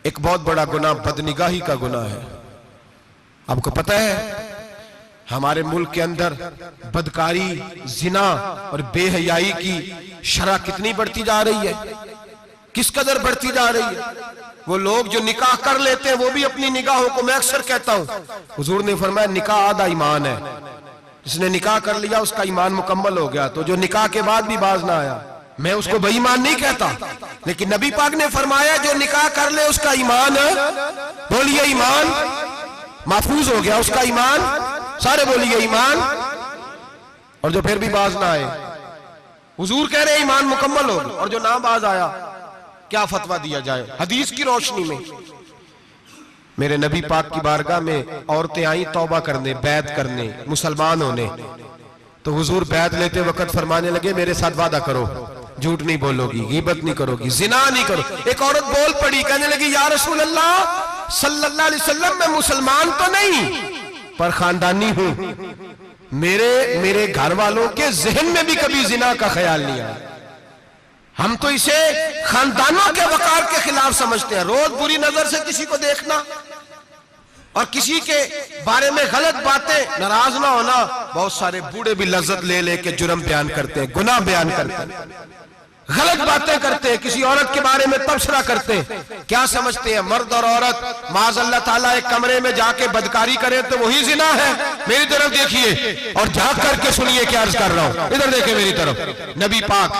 एक बहुत बड़ा गुनाह बदनिगाही का गुनाह है। आपको पता है हमारे मुल्क के अंदर बदकारी, जिना और बेहयाई की शरह कितनी बढ़ती जा रही है, किस कदर बढ़ती जा रही है। वो लोग जो निकाह कर लेते हैं वो भी अपनी निगाहों को, मैं अक्सर कहता हूं, हुजूर ने फरमाया निकाह आधा ईमान है। जिसने निकाह कर लिया उसका ईमान मुकम्मल हो गया। तो जो निकाह के बाद भी बाज ना आया, मैं उसको बेईमान नहीं कहता, लेकिन नबी पाक ने फरमाया जो निकाह कर ले उसका ईमान, बोलिए ईमान महफूज हो गया, उसका ईमान, सारे बोलिए ईमान। और जो फिर भी बाज ना आए, हुजूर कह रहे ईमान मुकम्मल हो गया। और जो ना बाज आया, क्या फतवा दिया जाए हदीस की रोशनी में। मेरे नबी पाक की बारगाह में औरतें आई तौबा करने, बैत करने, मुसलमान होने। तो हुजूर बैत लेते वक्त फरमाने लगे मेरे साथ वादा करो, झूठ नहीं बोलोगी, गीबत नहीं करोगी, जिना नहीं करो। एक औरत बोल पड़ी, कहने लगी या रसूल अल्लाह सल्लल्लाहु अलैहि वसल्लम, मैं मुसलमान तो नहीं पर खानदानी हूं, मेरे घर वालों के जहन में भी कभी जिना का ख्याल नहीं आया। हम तो इसे खानदानों के वकार के खिलाफ समझते हैं। रोज बुरी नजर से किसी को देखना और किसी के बारे में गलत बातें, नाराज ना होना। बहुत सारे बूढ़े भी लज्जत ले लेके जुर्म बयान करते हैं, गुनाह बयान करते हैं, गलत बातें करते हैं, किसी औरत के बारे में तबसरा करते हैं। क्या समझते हैं मर्द और औरत माज़ अल्लाह ताला एक कमरे में जाके बदकारी करे तो वही जिना है? मेरी तरफ देखिए और झांक करके सुनिए क्या अर्ज कर रहा हूं, इधर देखिए मेरी तरफ। नबी पाक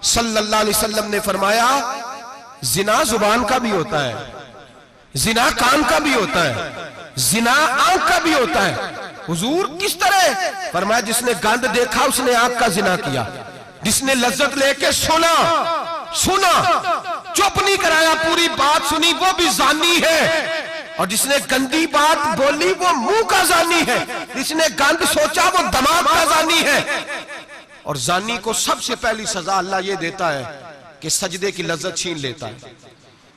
सल्लल्लाहु अलैहि वसल्लम ने फरमाया जिना जुबान का भी होता है, जिना कान का भी होता है, जिना आंख का भी होता है। हुजूर किस तरह? फरमाया जिसने गंद देखा उसने आंख का जिना किया, जिसने लज्जत लेके सुना, चुप नहीं कराया, पूरी बात सुनी, वो भी जानी है। और जिसने गंदी बात बोली वो मुंह का जानी है, जिसने गंद सोचा वो दिमाग का जानी है। और जानी को सबसे पहली सजा अल्लाह ये देता है कि सजदे की लज्जत छीन लेता है,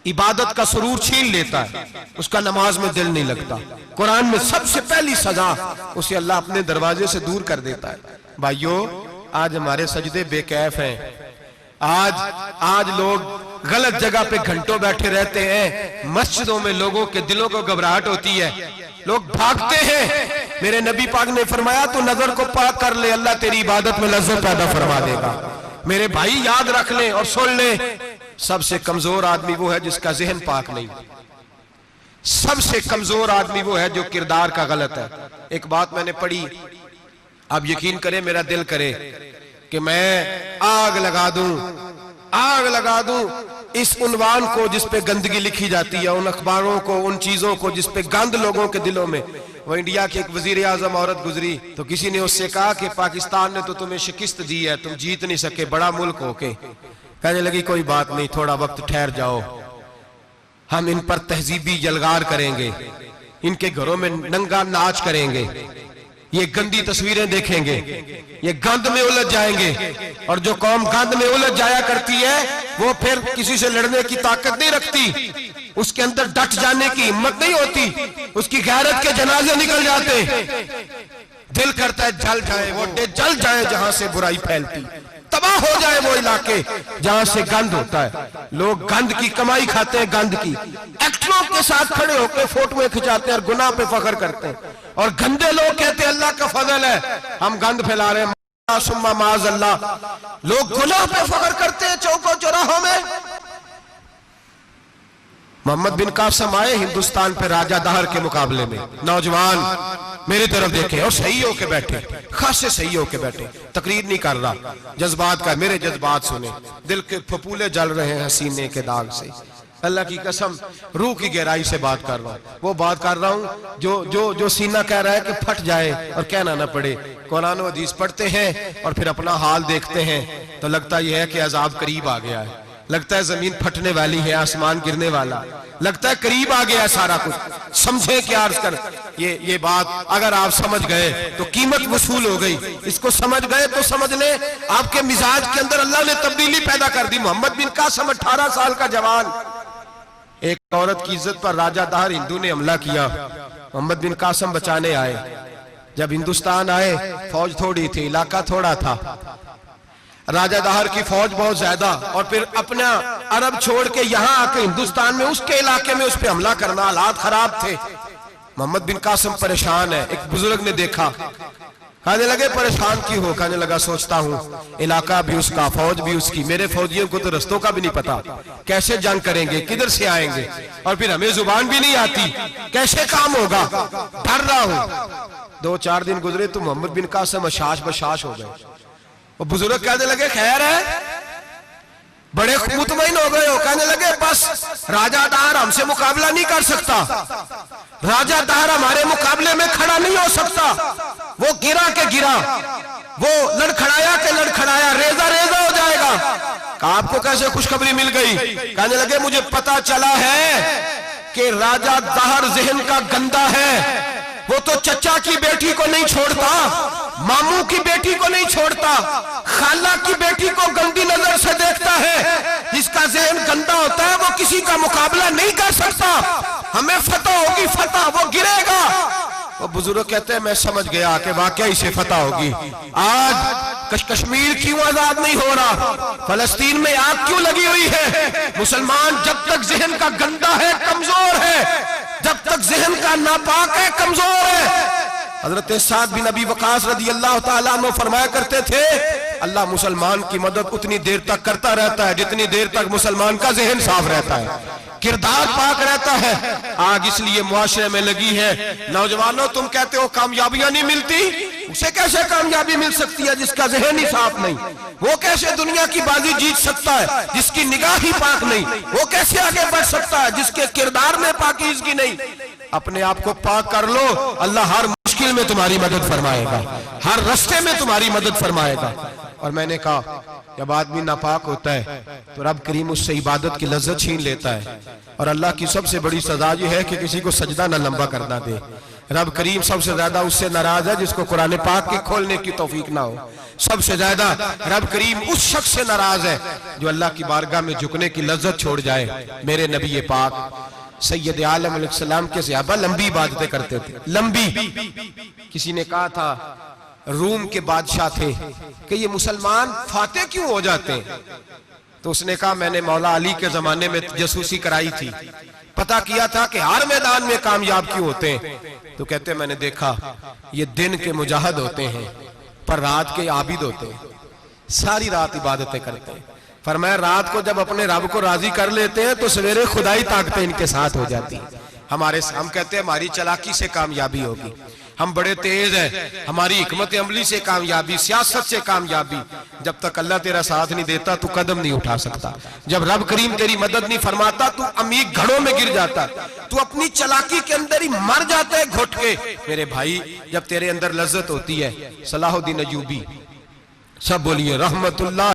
इबादत का सुरूर छीन लेता है, उसका नमाज में दिल नहीं लगता। कुरान में सबसे पहली सजा उसे अल्लाह अपने दरवाजे से दूर कर देता है। भाइयों आज हमारे सजदे बेकैफ हैं, आज लोग गलत जगह पे घंटों बैठे रहते हैं। मस्जिदों में लोगों के दिलों को घबराहट होती है, लोग भागते हैं। मेरे नबी पाक ने फरमाया तो नजर को पाक कर ले, अल्लाह तेरी इबादत में लज्जत पैदा फरमा देगा। मेरे भाई याद रख ले और सुन ले, सबसे कमजोर आदमी वो है जिसका जहन पाक नहीं, सबसे कमजोर आदमी वो है जो किरदार का गलत है। एक बात मैंने पढ़ी, आप यकीन करें मेरा दिल करे कि मैं आग लगा दूं इस उन्वान को जिस पे गंदगी लिखी जाती है, उन अखबारों को, उन चीजों को जिस पे गंद लोगों के दिलों में। वो इंडिया की एक वजीर आजम औरत गुजरी तो किसी ने उससे कहा कि पाकिस्तान ने तो तुम्हें शिकस्त दी है, तुम जीत नहीं सके बड़ा मुल्क होके। कहने लगी कोई बात नहीं, थोड़ा वक्त ठहर जाओ, हम इन पर तहजीबी यलगार करेंगे, इनके घरों में नंगा नाच करेंगे, ये गंदी तस्वीरें देखेंगे, ये गंद में उलझ जाएंगे। और जो कौम गंद में उलझ जाया करती है वो फिर किसी से लड़ने की ताकत नहीं रखती, उसके अंदर डट जाने की हिम्मत नहीं होती, उसकी गैरत के जनाजे निकल जाते। दिल करता है जल जाए वो जल जाए जहां से बुराई फैलती, तबाह हो जाए वो इलाके जहां से गंद होता है। लोग गंद की कमाई खाते हैं, गंद की एक्टरों के साथ खड़े होकर फोटोएं खिंचाते हैं और गुनाह पे फख्र करते हैं। और गंदे लोग कहते हैं अल्लाह का फजल है हम गंद फैला रहे हैं, सुम्मा माज अल्लाह। लोग गुनाह पे फख्र करते हैं चौकों चौराहों में। मोहम्मद बिन कासिम आए हिंदुस्तान पे राजा दहर के मुकाबले में, नौजवान मेरी तरफ देखे और सही होके बैठे, खासे सही होके बैठे, तकरीर नहीं कर रहा, जज्बात का, मेरे जज्बात सुने, दिल के फपूले जल रहे हैं सीने के दाग से। अल्लाह की कसम रूह की गहराई से बात कर रहा हूँ, वो बात कर रहा हूँ जो सीना कह रहा है कि फट जाए और कहना ना पड़े। कुरान और हदीस पढ़ते हैं और फिर अपना हाल देखते हैं तो लगता यह है कि अजाब करीब आ गया है, लगता है जमीन फटने वाली है, आसमान गिरने वाला, लगता है करीब आ गया सारा कुछ। समझे क्या अर्ज कर, ये बात अगर आप समझ गए तो कीमत वसूल हो गई, इसको समझ गए तो समझ ले आपके मिजाज के अंदर अल्लाह ने तब्दीली पैदा कर दी। मोहम्मद बिन कासिम 18 साल का जवान, एक औरत की इज्जत पर राजा दहर हिंदू ने हमला किया, मोहम्मद बिन कासिम बचाने आए। जब हिंदुस्तान आए फौज थोड़ी थी, इलाका थोड़ा था, राजा दाहर की फौज बहुत ज्यादा, और फिर अपना अरब छोड़ के यहां आके हिंदुस्तान में उसके इलाके में उस पर हमला करना। हालात खराब थे। मोहम्मद बिन कासिम परेशान है। एक बुजुर्ग ने देखा, कहने लगे परेशान क्यों हो? कहने लगा सोचता हूँ इलाका भी उसका, फौज भी उसकी, मेरे फौजियों को तो रस्तों का भी नहीं पता, कैसे जंग करेंगे, किधर से आएंगे, और फिर हमें जुबान भी नहीं आती, कैसे काम होगा, डर रहा हूं। 2-4 दिन गुजरे तो मोहम्मद बिन कासिम अशाश बशाश हो गए। वो बुजुर्ग कहने लगे खैर है? बड़े मुतमईन हो गए हो? कहने लगे बस राजा दाहर हमसे मुकाबला नहीं कर सकता, राजा दाहर हमारे मुकाबले में खड़ा नहीं हो सकता। वो गिरा के गिरा, वो लड़खड़ाया के लड़खड़ाया, रेजा रेजा हो जाएगा। आपको कैसे खुशखबरी मिल गई? कहने लगे मुझे पता चला है कि राजा दाहर जहन का गंदा है। वो तो चचा की बेटी को नहीं छोड़ता, मामू की बेटी को नहीं छोड़ता, खाला की बेटी को गंदी नजर से देखता है। जिसका जहन गंदा होता है वो किसी का मुकाबला नहीं कर सकता। हमें फतह होगी, फतह, वो गिरेगा। वो बुजुर्ग कहते हैं मैं समझ गया कि वाकई से फतह होगी। आज कश्मीर क्यों आजाद नहीं हो रहा, फलस्तीन में आग क्यों लगी हुई है? मुसलमान जब तक जहन का गंदा है, कमजोर है, जब तक जहन का नापाक है, कमजोर है। हजरत साद बिन अबी वकास रदी अल्लाह ताला अन्हु फरमाया करते थे अल्लाह मुसलमान की मदद उतनी देर तक करता रहता है जितनी देर तक मुसलमान का जहन साफ रहता है, किरदार पाक रहता है। आग इसलिए मुआशरे में लगी है। नौजवानों तुम कहते हो कामयाबियां नहीं मिलती, उसे कैसे कामयाबी मिल सकती है जिसका जहन ही साफ नहीं? वो कैसे दुनिया की बाजी जीत सकता है जिसकी निगाह ही पाक नहीं? वो कैसे आगे बढ़ सकता है जिसके किरदार में पाकीज़गी नहीं? अपने आप को पाक कर लो, अल्लाह हर मुश्किल में तुम्हारी मदद फरमाएगा, हर रास्ते में तुम्हारी मदद फरमाएगा। और मैंने कहा जब आदमी नापाक होता है तो रब करीम उससे इबादत की लज्जत छीन लेता है। और अल्लाह की सबसे बड़ी सजा ये है कि किसी को सजदा न लंबा करना दे। रब करीम सबसे ज्यादा उससे नाराज है जिसको कुरान पाक के खोलने की तौफीक ना हो। सबसे ज्यादा रब करीम उस शख्स से नाराज है जो अल्लाह की बारगाह में झुकने की लज्जत छोड़ जाए। मेरे नबी पाक सैयद आलम अलैहिस्सलाम के सहाबा लंबी इबादतें करते थे, लंबी। किसी ने कहा था रूम के बादशाह थे कि ये मुसलमान फातेह क्यों हो जाते हैं? तो उसने कहा मैंने मौला अली के जमाने में जासूसी कराई थी, पता किया था कि हर मैदान में कामयाब क्यों होते हैं। तो कहते मैंने देखा ये दिन के मुजाहिद होते हैं पर रात के आबिद होते हैं, सारी रात इबादतें करते हैं। फरमाया रात को जब अपने रब को राजी कर लेते हैं तो सवेरे खुदाई ताकतें इनके साथ हो जाती हैं। हम कहते हैं हमारी चालाकी से कामयाबी होगी, हम बड़े तेज हैं, हमारी हिकमत अमली से कामयाबी, सियासत से कामयाबी। जब तक अल्लाह तेरा साथ नहीं देता तू कदम नहीं उठा सकता। जब रब करीम तेरी मदद नहीं फरमाता तू अमीर घड़ों में गिर जाता, तू अपनी चालाकी के अंदर ही मर जाता है घुट के। मेरे भाई जब तेरे अंदर लज्जत होती है, सलाहुद्दीन अय्यूबी, सब बोलिए रहमतुल्लाह